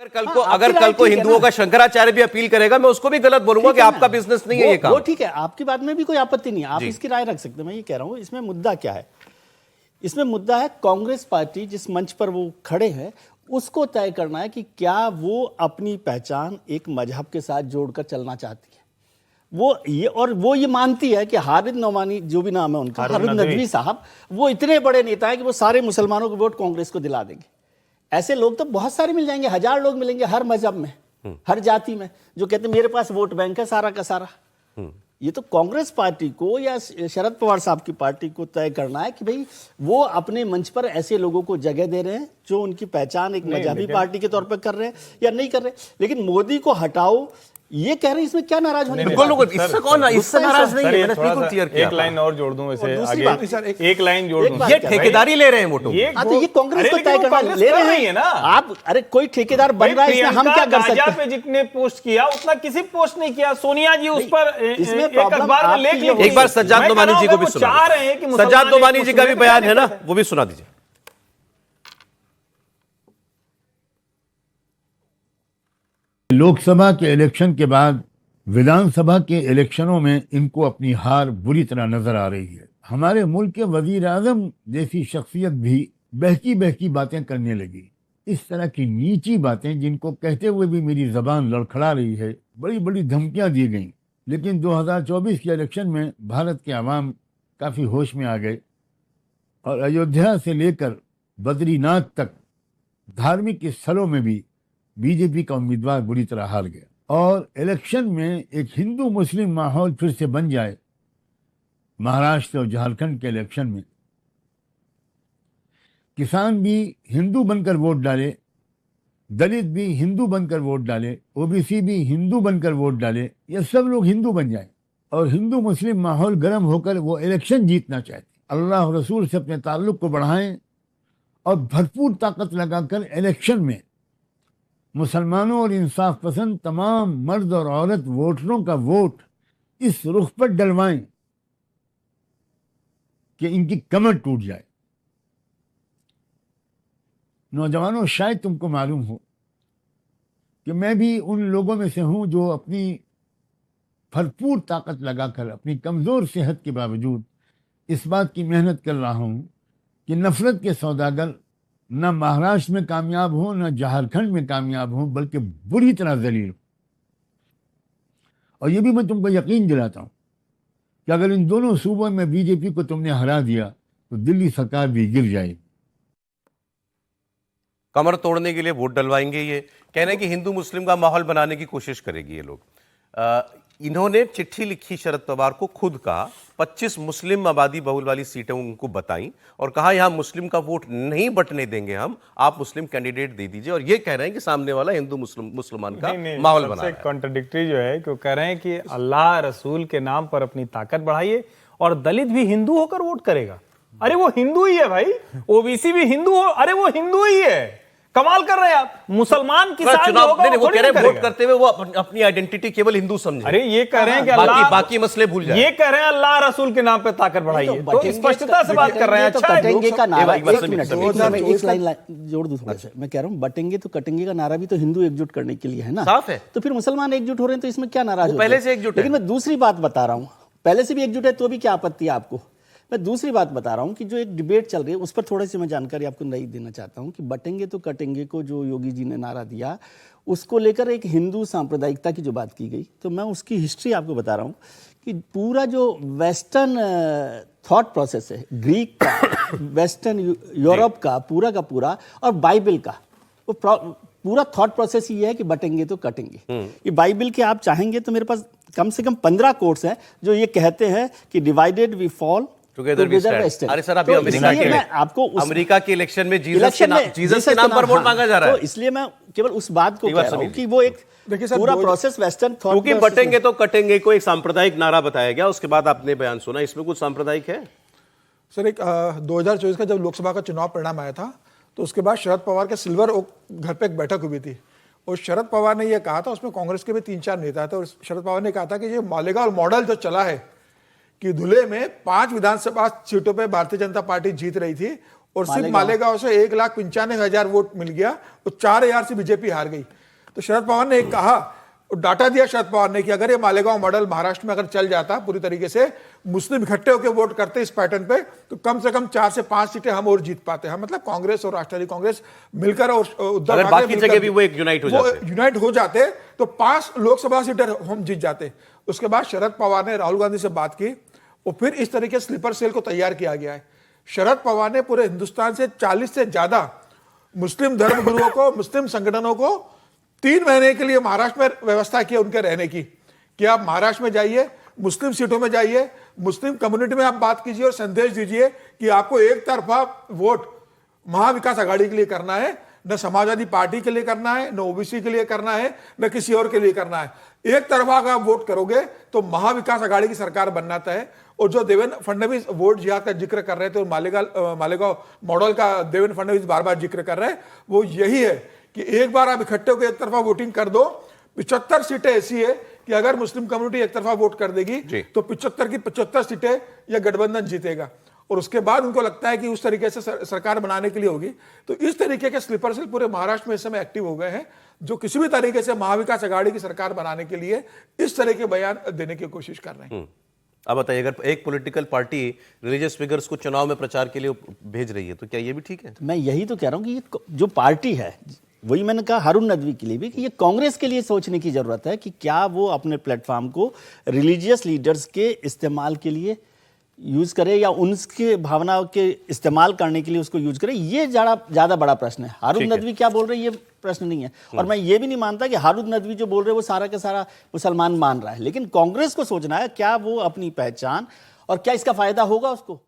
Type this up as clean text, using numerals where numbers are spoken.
अगर कल को हिंदुओं का शंकराचार्य भी अपील करेगा, मैं उसको भी गलत बोलूंगा कि आपका बिजनेस नहीं है ये काम। वो ठीक है, आपकी बात में भी कोई आपत्ति नहीं है, आप इसकी राय रख सकते हैं। मैं ये कह रहा हूं, इसमें मुद्दा क्या है? इसमें मुद्दा है कांग्रेस पार्टी जिस मंच पर वो खड़े हैं उसको तय करना है कि क्या वो अपनी पहचान एक मजहब के साथ जोड़कर चलना चाहती है। वो ये मानती है कि हारिद नौमानी, जो भी नाम है उनका, हारिद नदवी साहब, वो इतने बड़े नेता है कि वो सारे मुसलमानों को वोट कांग्रेस को दिला देंगे। ऐसे लोग तो बहुत सारे मिल जाएंगे, 1000 लोग मिलेंगे हर मजहब में, हर जाति में, जो कहते हैं मेरे पास वोट बैंक है सारा का सारा। ये तो कांग्रेस पार्टी को या शरद पवार साहब की पार्टी को तय करना है कि भाई वो अपने मंच पर ऐसे लोगों को जगह दे रहे हैं जो उनकी पहचान एक मजहबी पार्टी के तौर पर कर रहे हैं या नहीं कर रहे। लेकिन मोदी को हटाओ ये कह रहे हैं, इसमें क्या नाराज होने? इससे कौन इससे नाराज नहीं है, मैंने बिल्कुल क्लियर किया। एक लाइन और जोड़ दूं इसे आगे, एक लाइन जोड़ दूं। ये ठेकेदारी ले रहे हैं वोटों। तो ये कांग्रेस को तय करना ले रहे हैं ना आप। अरे कोई ठेकेदार बन रहा है, इसमें हम क्या कर सकते हैं? पे जितने पोस्ट किया उतना किसी पोस्ट नहीं किया। सोनिया जी उस पर इसमें अखबार में लेख लिखी। एक बार सज्जाद नोमानी जी को भी सुना, चाह रहे हैं कि सज्जाद नोमानी जी का भी बयान है ना, वो भी सुना दीजिए। लोकसभा के इलेक्शन के बाद विधानसभा के इलेक्शनों में इनको अपनी हार बुरी तरह नजर आ रही है। हमारे मुल्क के वजीर आजम जैसी शख्सियत भी बहकी बहकी बातें करने लगी। इस तरह की नीची बातें जिनको कहते हुए भी मेरी जबान लड़खड़ा रही है, बड़ी बड़ी धमकियां दी गई। लेकिन 2024 के इलेक्शन में भारत के अवाम काफ़ी होश में आ गए और अयोध्या से लेकर बद्रीनाथ तक धार्मिक स्थलों में भी बीजेपी का उम्मीदवार बुरी तरह हार गया। और इलेक्शन में एक हिंदू मुस्लिम माहौल फिर से बन जाए। महाराष्ट्र और झारखंड के इलेक्शन में किसान भी हिंदू बनकर वोट डाले, दलित भी हिंदू बनकर वोट डाले, ओबीसी भी हिंदू बनकर वोट डाले, ये सब लोग हिंदू बन जाए और हिंदू मुस्लिम माहौल गर्म होकर वो इलेक्शन जीतना चाहते। अल्लाह और रसूल से अपने ताल्लुक को बढ़ाएं और भरपूर ताकत लगाकर इलेक्शन में मुसलमानों और इंसाफ पसंद तमाम मर्द और औरत वोटरों का वोट इस रुख पर डलवाएं कि इनकी कमर टूट जाए। नौजवानों, शायद तुमको मालूम हो कि मैं भी उन लोगों में से हूं जो अपनी भरपूर ताकत लगाकर अपनी कमज़ोर सेहत के बावजूद इस बात की मेहनत कर रहा हूं कि नफरत के सौदागर न महाराष्ट्र में कामयाब हो, न झारखंड में कामयाब हो, बल्कि बुरी तरह जलील हो। और ये भी मैं तुमको यकीन दिलाता हूं कि अगर इन दोनों सूबों में बीजेपी को तुमने हरा दिया तो दिल्ली सरकार भी गिर जाएगी। कमर तोड़ने के लिए वोट डलवाएंगे, ये कह रहे हैं कि हिंदू मुस्लिम का माहौल बनाने की कोशिश करेगी ये लोग। इन्होंने चिट्ठी लिखी शरद पवार को, खुद कहा 25 मुस्लिम आबादी बहुल वाली सीटें उनको बताई और कहा यहां मुस्लिम का वोट नहीं बंटने देंगे हम, आप मुस्लिम कैंडिडेट दे दीजिए। और ये कह रहे हैं कि सामने वाला हिंदू मुसलमान का माहौल बना रहा है। कॉन्ट्रडिक्टरी जो है, क्यों कह रहे हैं कि अल्लाह रसूल के नाम पर अपनी ताकत बढ़ाइए और दलित भी हिंदू होकर वोट करेगा। अरे वो हिंदू ही है भाई, ओबीसी भी हिंदू हो, अरे वो हिंदू ही है। कमाल कर रहे हैं आप। मुसलमान किसान चुनाव वो कह रहे हैं वोट करते हुए वो अपनी आइडेंटिटी केवल हिंदू समझे। अरे ये कह रहे हैं कि अल्लाह, बाकी मसले भूल जाए। ये कह रहे हैं अल्लाह रसूल के नाम पे ताकत बढ़ाइए, तो स्पष्टता से बात कर रहे हैं। अच्छा, कटेंगे का नारा, एक लाइन जोड़ दूं थोड़ा सा। मैं कह रहा हूं बटेंगे तो कटेंगे का नारा भी तो हिंदू एकजुट करने के लिए है ना, साफ है। तो फिर मुसलमान एकजुट हो रहे हैं तो इसमें क्या नाराज हो? पहले से एकजुट है। लेकिन मैं दूसरी बात बता रहा हूं, पहले से भी एकजुट है तो भी क्या आपत्ति है आपको? मैं दूसरी बात बता रहा हूं कि जो एक डिबेट चल रही है उस पर थोड़ी सी मैं जानकारी आपको नहीं देना चाहता हूं कि बटेंगे तो कटेंगे को जो योगी जी ने नारा दिया, उसको लेकर एक हिंदू सांप्रदायिकता की जो बात की गई, तो मैं उसकी हिस्ट्री आपको बता रहा हूं कि पूरा जो वेस्टर्न थॉट प्रोसेस है, ग्रीक का, वेस्टर्न यूरोप का पूरा और बाइबल का, वो पूरा थॉट प्रोसेस ये है कि बटेंगे तो कटेंगे। ये बाइबल के आप चाहेंगे तो मेरे पास कम से कम 15 कोट्स हैं जो ये कहते हैं कि divided we fall together we stand. अरे सर, अभी अमेरिका के इलेक्शन में जीसस के नाम पर वोट मांगा जा रहा है। तो इसलिए मैं केवल उस बात को कह रहा हूं कि वो एक पूरा प्रोसेस वेस्टर्न थॉट, क्योंकि बटेंगे तो कटेंगे को एक सांप्रदायिक नारा बताया गया, उसके बाद आपने बयान सुना, इसमें कुछ सांप्रदायिक है? सर, एक 2024 का जब लोकसभा का चुनाव परिणाम आया था तो उसके बाद शरद पवार के सिल्वर ओक घर पे एक बैठक हुई थी और शरद पवार ने यह कहा था, उसमें कांग्रेस के भी 3-4 नेता थे और शरद पवार ने कहा था कि ये मालेगांव मॉडल जो चला है कि धुले में 5 विधानसभा सीटों पे भारतीय जनता पार्टी जीत रही थी और सिर्फ मालेगांव से 1,95,000 वोट मिल गया, तो 4,000 से बीजेपी हार गई। तो शरद पवार ने एक कहा, डाटा दिया शरद पवार ने कि अगर ये मालेगांव मॉडल महाराष्ट्र में अगर चल जाता पूरी तरीके से, मुस्लिम इकट्ठे होकर वोट करते इस पैटर्न पे, तो कम से कम 4 से 5 सीटें हम और जीत पाते हैं। मतलब कांग्रेस और राष्ट्रवादी कांग्रेस मिलकर और उद्धव अगर ठाकरे बाकी जगह भी वो एक यूनाइट हो जाते तो 5 लोकसभा सीटें हम जीत जाते। उसके बाद शरद पवार ने राहुल गांधी से बात की और फिर इस तरीके स्लीपर सेल को तैयार किया गया है। शरद पवार ने पूरे हिंदुस्तान से 40 से ज्यादा मुस्लिम धर्मगुरुओं को, मुस्लिम संगठनों को 3 महीने के लिए महाराष्ट्र में व्यवस्था की उनके रहने की, कि आप महाराष्ट्र में जाइए, मुस्लिम सीटों में जाइए, मुस्लिम कम्युनिटी में आप बात कीजिए और संदेश दीजिए कि आपको एक तरफा वोट महाविकास आघाड़ी के लिए करना है, न समाजवादी पार्टी के लिए करना है, न ओबीसी के लिए करना है, न किसी और के लिए करना है। एक तरफा अगर आप वोट करोगे तो महाविकास आघाड़ी की सरकार बनना तय है। और जो देवेंद्र फडणवीस वोट जिहाद का जिक्र कर रहे थे और मालेगांव मॉडल का देवेंद्र फडणवीस बार बार जिक्र कर रहे हैं, वो यही है कि एक बार आप इकट्ठे होकर एक तरफा वोटिंग कर दो। 75 सीटें ऐसी है कि अगर मुस्लिम कम्युनिटी एक तरफा वोट कर देगी तो 75 की 75 सीटें यह गठबंधन जीतेगा। और उसके बाद उनको लगता है कि उस तरीके से सरकार बनाने के लिए होगी। तो इस तरीके के स्लीपर सेल पूरे महाराष्ट्र में इस समय एक्टिव हो गए हैं, जो किसी भी तरीके से महाविकास आघाड़ी की सरकार बनाने के लिए इस तरह के बयान देने की कोशिश कर रहे हैं। अब बताइए, अगर एक पॉलिटिकल पार्टी रिलीजियस फिगर्स को चुनाव में प्रचार के लिए भेज रही है तो क्या ये भी ठीक है? मैं यही तो कह रहा हूं कि ये जो पार्टी है, वही मैंने कहा हारून नदवी के लिए भी, कि ये कांग्रेस के लिए सोचने की जरूरत है कि क्या वो अपने प्लेटफॉर्म को रिलीजियस लीडर्स के इस्तेमाल के लिए यूज करे या उनके भावनाओं के इस्तेमाल करने के लिए उसको यूज करे। ये ज्यादा बड़ा प्रश्न है। हारून नदवी क्या बोल रहे हैं ये प्रश्न नहीं है। और मैं ये भी नहीं मानता कि हारून नदवी जो बोल रहे हैं वो सारा का सारा मुसलमान मान रहा है, लेकिन कांग्रेस को सोचना है क्या वो अपनी पहचान और क्या इसका फायदा होगा उसको।